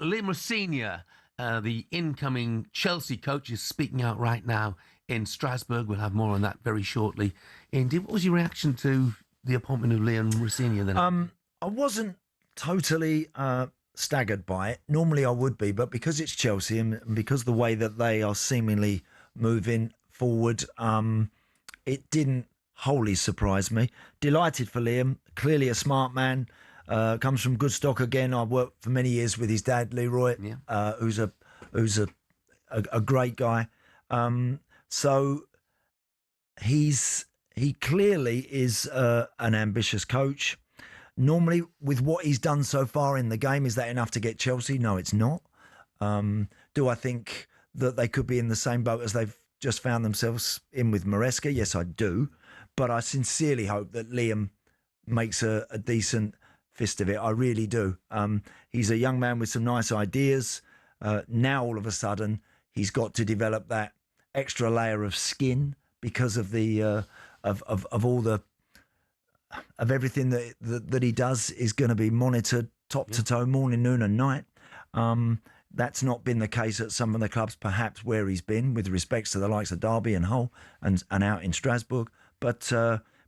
Liam Rosenior, the incoming Chelsea coach, is speaking out right now in Strasbourg. We'll have more on that very shortly. Indeed, what was your reaction to the appointment of Liam Rosenior then? I wasn't totally staggered by it. Normally I would be, but because it's Chelsea and because the way that they are seemingly moving forward, it didn't wholly surprise me. Delighted for Liam. Clearly a smart man. Comes from good stock again. I worked for many years with his dad, Leroy, who's a great guy. So he clearly is an ambitious coach. Normally, with what he's done so far in the game, is that enough to get Chelsea? No, it's not. Do I think that they could be in the same boat as they've just found themselves in with Maresca? Yes, I do. But I sincerely hope that Liam makes a decent fist of it. I really do. He's a young man with some nice ideas. Now, all of a sudden, he's got to develop that extra layer of skin because of the of all the of everything that he does is going to be monitored top to toe, morning, noon, and night. That's not been the case at some of the clubs, perhaps where he's been, with respects to the likes of Derby and Hull and out in Strasbourg. But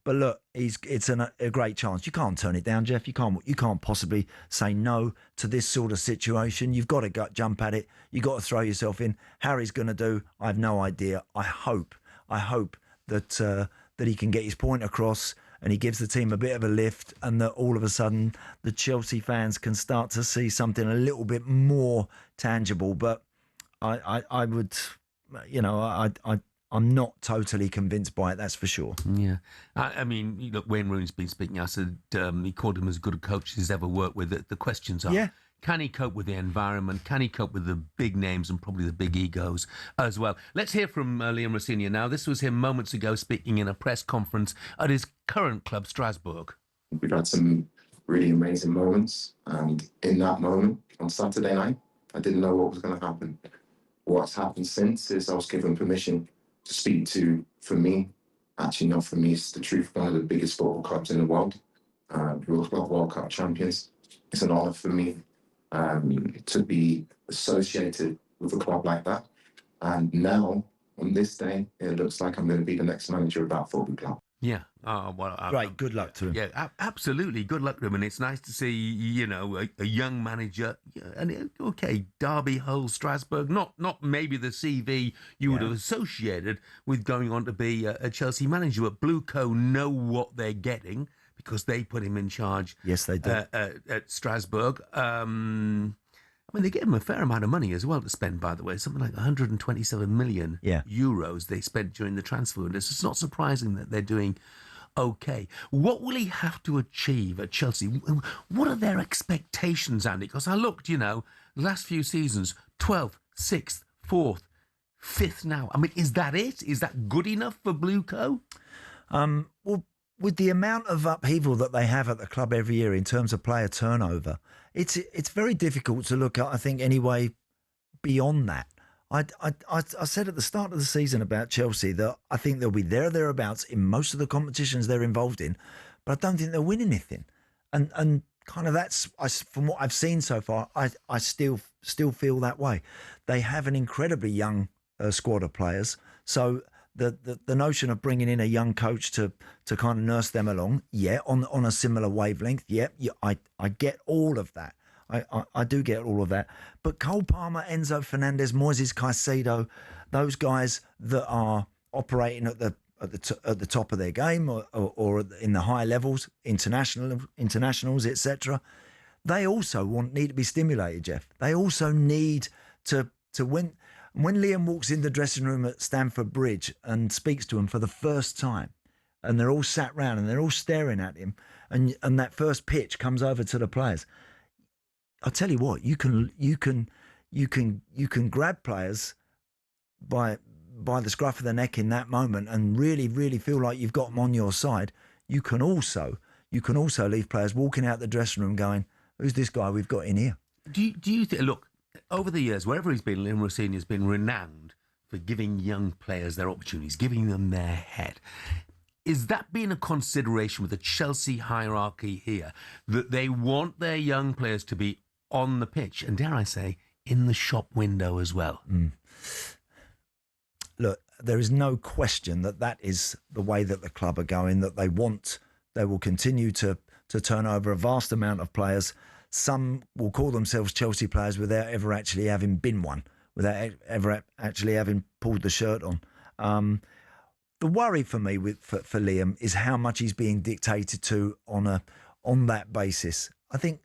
look, it's a great chance. You can't turn it down, Jeff. You can't possibly say no to this sort of situation. You've got to jump at it. You've got to throw yourself in. How he's going to do, I have no idea. I hope that he can get his point across and he gives the team a bit of a lift, and that all of a sudden the Chelsea fans can start to see something a little bit more tangible. But I would, I'm not totally convinced by it, that's for sure. Yeah. I mean, look, Wayne Rooney's been speaking. I said he called him as good a coach as he's ever worked with. The questions are, can he cope with the environment? Can he cope with the big names and probably the big egos as well? Let's hear from Liam Rosenior now. This was him moments ago speaking in a press conference at his current club, Strasbourg. We've had some really amazing moments. And in that moment, on Saturday night, I didn't know what was going to happen. What's happened since is I was given permission to speak to, for me, actually not for me, it's the truth, one of the biggest football clubs in the world, World Cup champions. It's an honour for me to be associated with a club like that. And now, on this day, it looks like I'm going to be the next manager of that football club. Yeah. Right, good luck to him. Yeah, absolutely. Good luck to him. And it's nice to see, a young manager. And okay, Derby, Hull, Strasbourg, not maybe the CV you would have associated with going on to be a Chelsea manager. But Blue Co know what they're getting because they put him in charge. Yes, they do. At Strasbourg. I mean, they get him a fair amount of money as well to spend, by the way. Something like 127 million euros they spent during the transfer window. So it's not surprising that they're doing okay. What will he have to achieve at Chelsea? What are their expectations, Andy? Because I looked, the last few seasons, 12th, 6th, 4th, 5th now. I mean, is that it? Is that good enough for Blue Co? Well, with the amount of upheaval that they have at the club every year in terms of player turnover, it's very difficult to look at, I think, anyway, beyond that. I said at the start of the season about Chelsea that I think they'll be thereabouts in most of the competitions they're involved in, but I don't think they'll win anything. And kind of from what I've seen so far, I still feel that way. They have an incredibly young squad of players, so the notion of bringing in a young coach to kind of nurse them along, on a similar wavelength, I get all of that. I do get all of that. But Cole Palmer, Enzo Fernandez, Moises Caicedo, those guys that are operating at the top of their game or in the high levels, internationals, etc., they also need to be stimulated, Jeff. They also need to win. When Liam walks in the dressing room at Stamford Bridge and speaks to them for the first time, and they're all sat round and they're all staring at him, and that first pitch comes over to the players, I'll tell you what, you can grab players by the scruff of the neck in that moment and really, really feel like you've got them on your side. You can also leave players walking out the dressing room going, "Who's this guy we've got in here?" Do you think? Look, over the years, wherever he's been, Liam Rosenior has been renowned for giving young players their opportunities, giving them their head. Is that being a consideration with the Chelsea hierarchy here, that they want their young players to be on the pitch, and dare I say, in the shop window as well. Look, there is no question that is the way that the club are going, that they will continue to turn over a vast amount of players. Some will call themselves Chelsea players without ever actually having been one, without ever actually having pulled the shirt on. The worry for me for Liam is how much he's being dictated to on that basis. I think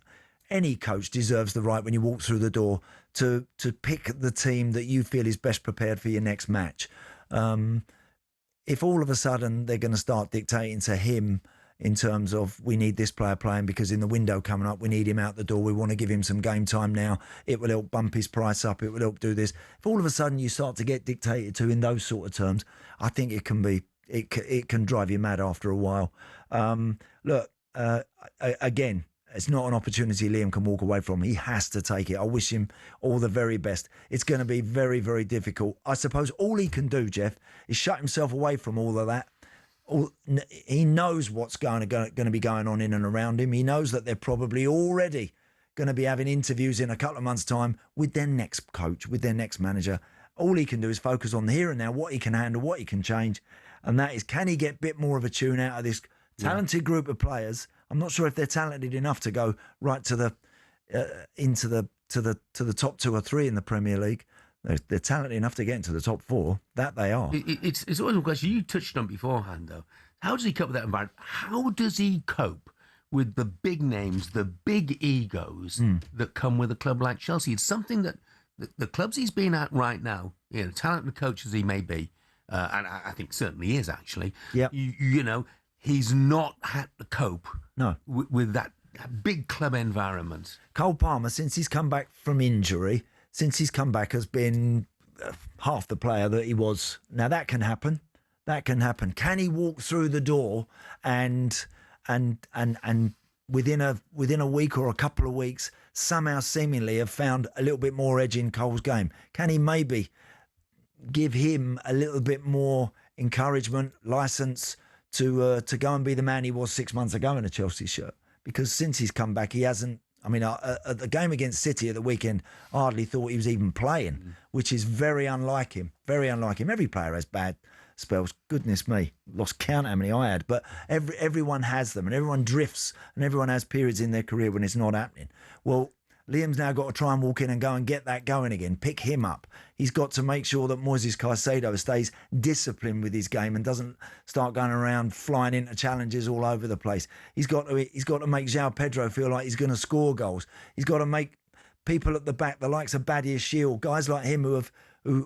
any coach deserves the right when you walk through the door to pick the team that you feel is best prepared for your next match. If all of a sudden they're going to start dictating to him in terms of we need this player playing because in the window coming up we need him out the door, we want to give him some game time now, it will help bump his price up, it will help do this. If all of a sudden you start to get dictated to in those sort of terms, I think it can drive you mad after a while. Look, again, it's not an opportunity Liam can walk away from. He has to take it. I wish him all the very best. It's going to be very, very difficult. I suppose all he can do, Jeff, is shut himself away from all of that. He knows what's going to be going on in and around him. He knows that they're probably already going to be having interviews in a couple of months' time with their next coach, with their next manager. All he can do is focus on the here and now, what he can handle, what he can change. And that is, can he get a bit more of a tune out of this talented group of players? I'm not sure if they're talented enough to go right to the into the top 2 or 3 in the Premier League. They're talented enough to get into the top 4. That they are. It's always a question you touched on beforehand, though. How does he cope with that environment? How does he cope with the big names, the big egos that come with a club like Chelsea? It's something that the clubs he's been at right now, talented coach as he may be, and I think certainly is actually. Yeah. You know, he's not had to cope. No. With that big club environment. Cole Palmer, since he's come back from injury, has been half the player that he was. Now that can happen. Can he walk through the door and within a week or a couple of weeks somehow seemingly have found a little bit more edge in Cole's game? Can he maybe give him a little bit more encouragement, license to go and be the man he was 6 months ago in a Chelsea shirt? Because since he's come back, he hasn't. I mean, at the game against City at the weekend, I hardly thought he was even playing, which is very unlike him. Very unlike him. Every player has bad spells. Goodness me, lost count how many I had. But everyone has them, and everyone drifts, and everyone has periods in their career when it's not happening. Well, Liam's now got to try and walk in and go and get that going again, pick him up. He's got to make sure that Moises Caicedo stays disciplined with his game and doesn't start going around flying into challenges all over the place. He's got to make João Pedro feel like he's going to score goals. He's got to make people at the back, the likes of Badia Shield, guys like him who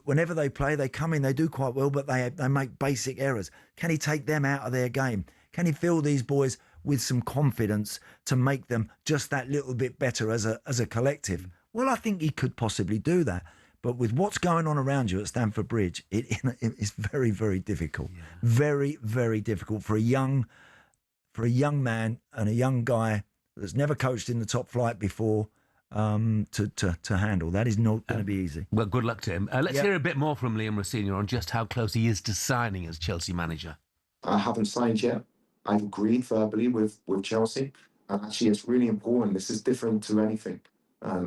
whenever they play, they come in, they do quite well, but they make basic errors. Can he take them out of their game? Can he fill these boys with some confidence to make them just that little bit better as a collective? Well, I think he could possibly do that. But with what's going on around you at Stamford Bridge, it is very, very difficult. Yeah. Very, very difficult for a young man and a young guy that's never coached in the top flight before to handle. That is not going to be easy. Well, good luck to him. Let's hear a bit more from Liam Rosenior on just how close he is to signing as Chelsea manager. I haven't signed yet. I've agreed verbally with Chelsea. And actually, it's really important. This is different to anything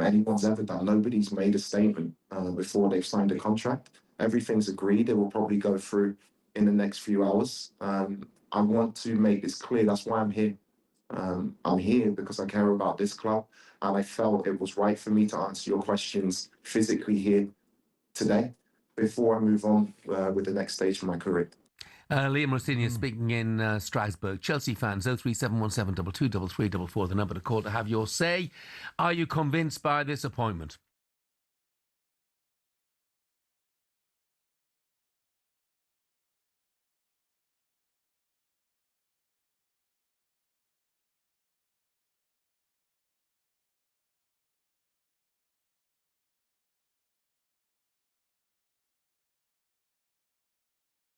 anyone's ever done. Nobody's made a statement before they've signed a contract. Everything's agreed. It will probably go through in the next few hours. I want to make this clear. That's why I'm here. I'm here because I care about this club. And I felt it was right for me to answer your questions physically here today before I move on with the next stage of my career. Liam Rosenior speaking in Strasbourg. Chelsea fans, 03717 223344, the number to call to have your say. Are you convinced by this appointment?